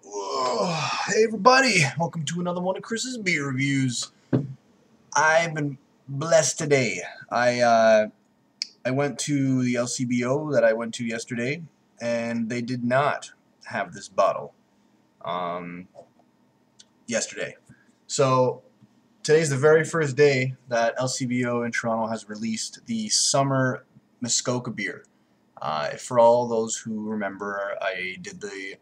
Whoa. Hey everybody, welcome to another one of Chris's beer reviews. I've been blessed today. I went to the LCBO that I went to yesterday, and they did not have this bottle yesterday. So today's the very first day that LCBO in Toronto has released the summer Muskoka beer. For all those who remember, I did the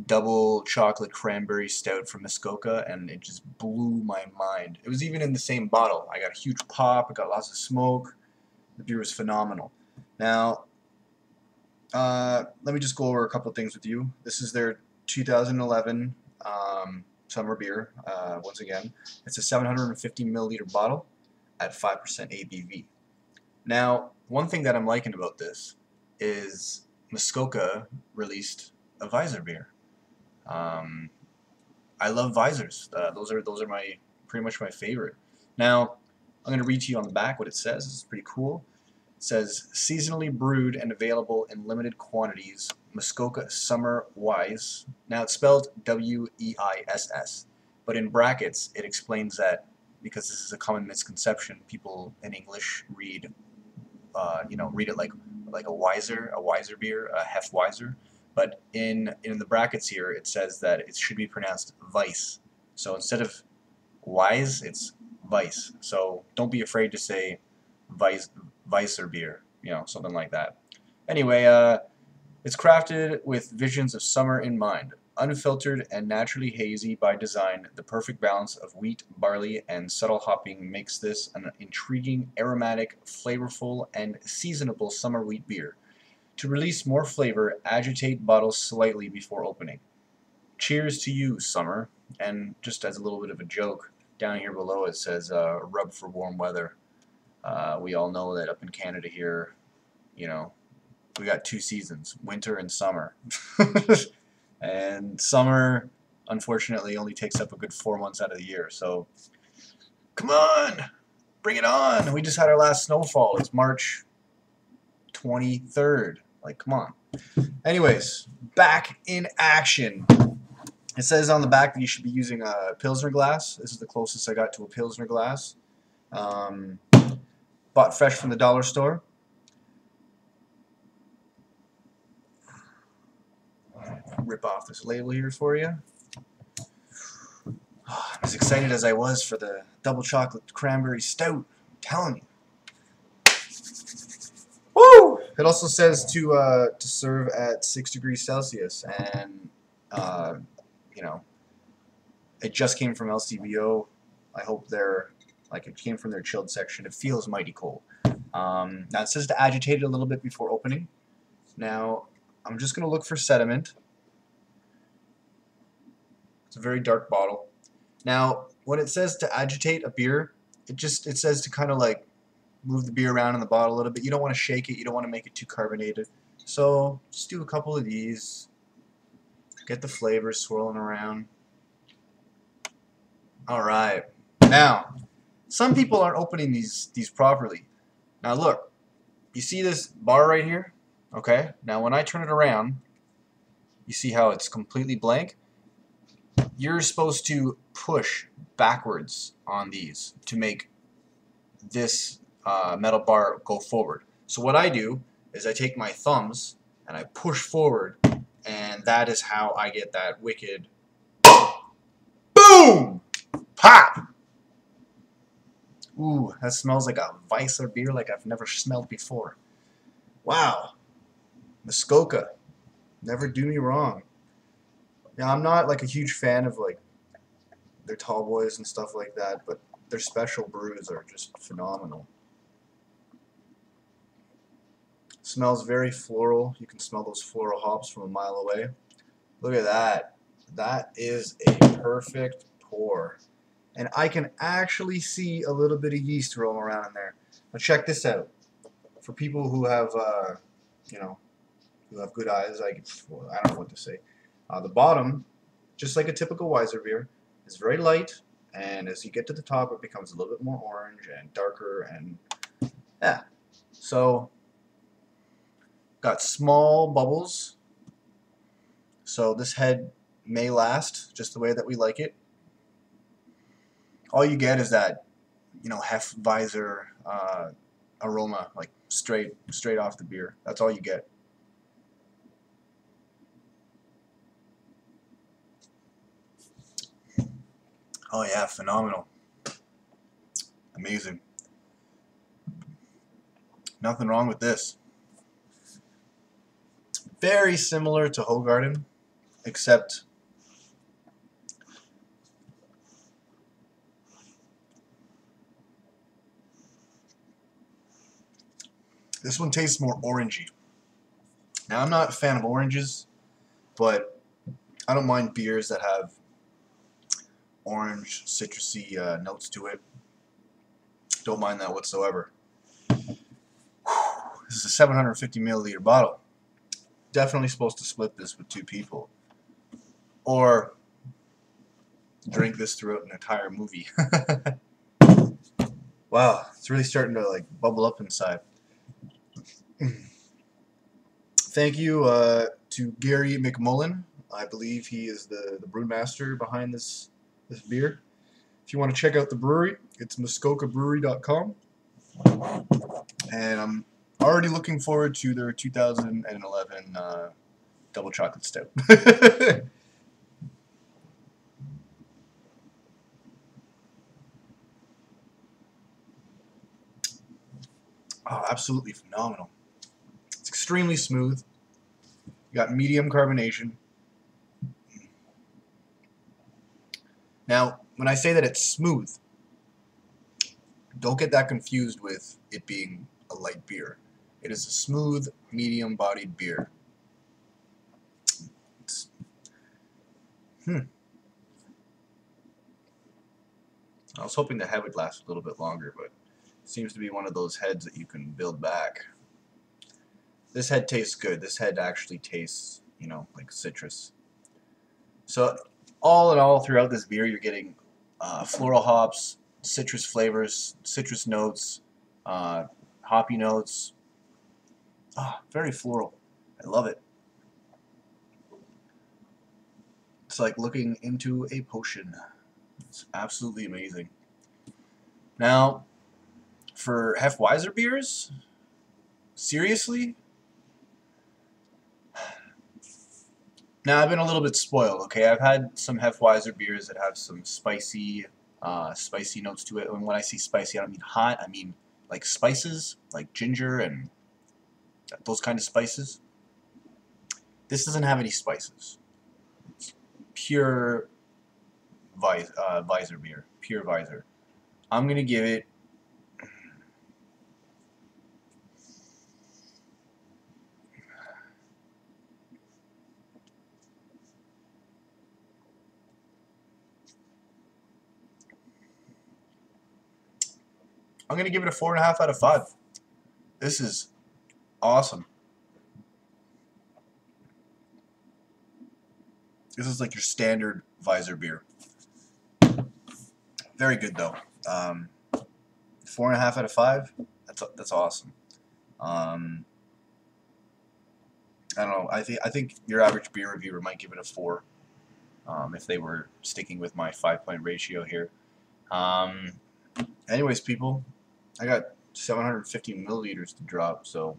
double chocolate cranberry stout from Muskoka, and it just blew my mind. It was even in the same bottle. I got a huge pop, it got lots of smoke. The beer was phenomenal. Now, let me just go over a couple things with you. This is their 2011 summer beer. Once again, it's a 750 milliliter bottle at 5% ABV. Now, one thing that I'm liking about this is Muskoka released a Weiss beer. I love Weissers. Those are my pretty much my favorite. Now, I'm going to read to you on the back what it says. This is pretty cool. It says, seasonally brewed and available in limited quantities, Muskoka Summer Weiss. Now, it's spelled W-E-I-S-S, but in brackets, it explains that because this is a common misconception, people in English read, read it like a Weiser beer, a Hefeweiser. But in the brackets here, it says that it should be pronounced Weiss. So instead of Weiss, it's Weiss. So don't be afraid to say Weisser beer, something like that. Anyway, it's crafted with visions of summer in mind. Unfiltered and naturally hazy by design, the perfect balance of wheat, barley, and subtle hopping makes this an intriguing, aromatic, flavorful, and seasonable summer wheat beer. To release more flavor, agitate bottles slightly before opening. Cheers to you, summer. And just as a little bit of a joke, down here below it says, rub for warm weather. We all know that up in Canada here, we got two seasons, winter and summer. And summer, unfortunately, only takes up a good 4 months out of the year. So, come on, bring it on. We just had our last snowfall. It's March 23rd. Like, come on. Anyways, back in action. It says on the back that you should be using a Pilsner glass. This is the closest I got to a Pilsner glass. Bought fresh from the dollar store. Rip off this label here for you. As excited as I was for the double chocolate cranberry stout, I'm telling you. Woo! It also says to serve at 6 degrees Celsius, and it just came from LCBO. I hope it came from their chilled section. It feels mighty cold. Now it says to agitate it a little bit before opening. Now I'm just gonna look for sediment. It's a very dark bottle. Now when it says to agitate a beer, it says to kind of like move the beer around in the bottle a little bit. You don't want to shake it. You don't want to make it too carbonated. So just do a couple of these. Get the flavor swirling around. Alright. Now, some people aren't opening these properly. Now look, you see this bar right here? Okay. Now when I turn it around, you see how it's completely blank? You're supposed to push backwards on these to make this metal bar go forward. So what I do is I take my thumbs and I push forward, and that is how I get that wicked boom! Pop! Ooh, that smells like a Weisser beer like I've never smelled before. Wow. Muskoka. Never do me wrong. Now, I'm not like a huge fan of like their tall boys and stuff like that, but their special brews are just phenomenal. Smells very floral. You can smell those floral hops from a mile away. Look at that. That is a perfect pour. And I can actually see a little bit of yeast rolling around in there. Now check this out. For people who have, who have good eyes, I don't know what to say. The bottom, just like a typical Weiser beer, is very light, and as you get to the top, it becomes a little bit more orange and darker, and yeah. So, got small bubbles. So this head may last just the way that we like it. All you get is that, you know, Hefeweiser aroma, like straight off the beer. That's all you get. Oh yeah, phenomenal. Amazing. Nothing wrong with this. Very similar to Hoegaarden, except this one tastes more orangey. Now, I'm not a fan of oranges, but I don't mind beers that have orange, citrusy notes to it. Don't mind that whatsoever. This is a 750 milliliter bottle. Definitely supposed to split this with 2 people, or drink this throughout an entire movie. Wow, it's really starting to like bubble up inside. Thank you to Gary McMullen. I believe he is the brewmaster behind this beer. If you want to check out the brewery, it's muskokabrewery.com. And I'm already looking forward to their 2011 double chocolate stout. Oh, absolutely phenomenal. It's extremely smooth. You got medium carbonation. Now, when I say that it's smooth, don't get that confused with it being a light beer. It is a smooth, medium-bodied beer. I was hoping the head would last a little bit longer, but it seems to be one of those heads that you can build back. This head tastes good. This head actually tastes, you know, like citrus. So, all in all, throughout this beer, you're getting floral hops, citrus flavors, citrus notes, hoppy notes. Ah, very floral. I love it. It's like looking into a potion. It's absolutely amazing. Now, for Hefeweiser beers, seriously? Now, I've been a little bit spoiled, okay? I've had some Hefeweiser beers that have some spicy notes to it. And when I say spicy, I don't mean hot. I mean like spices, like ginger and those kind of spices. This doesn't have any spices. It's pure Weiser beer. Pure Weiser. I'm going to give it... I'm going to give it a 4.5 out of 5. This is awesome. This is like your standard Weiser beer. Very good though. 4.5 out of 5. That's awesome. I don't know. I think your average beer reviewer might give it a 4. If they were sticking with my 5-point ratio here. Anyways, people, I got 750 milliliters to drop, so.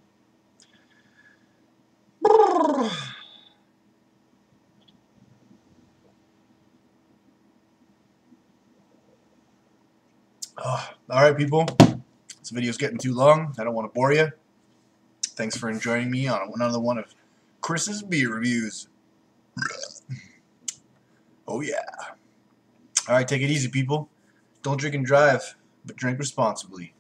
Alright, people. This video's getting too long. I don't want to bore you. Thanks for joining me on another one of Chris's beer reviews. Oh, yeah. Alright, take it easy, people. Don't drink and drive, but drink responsibly.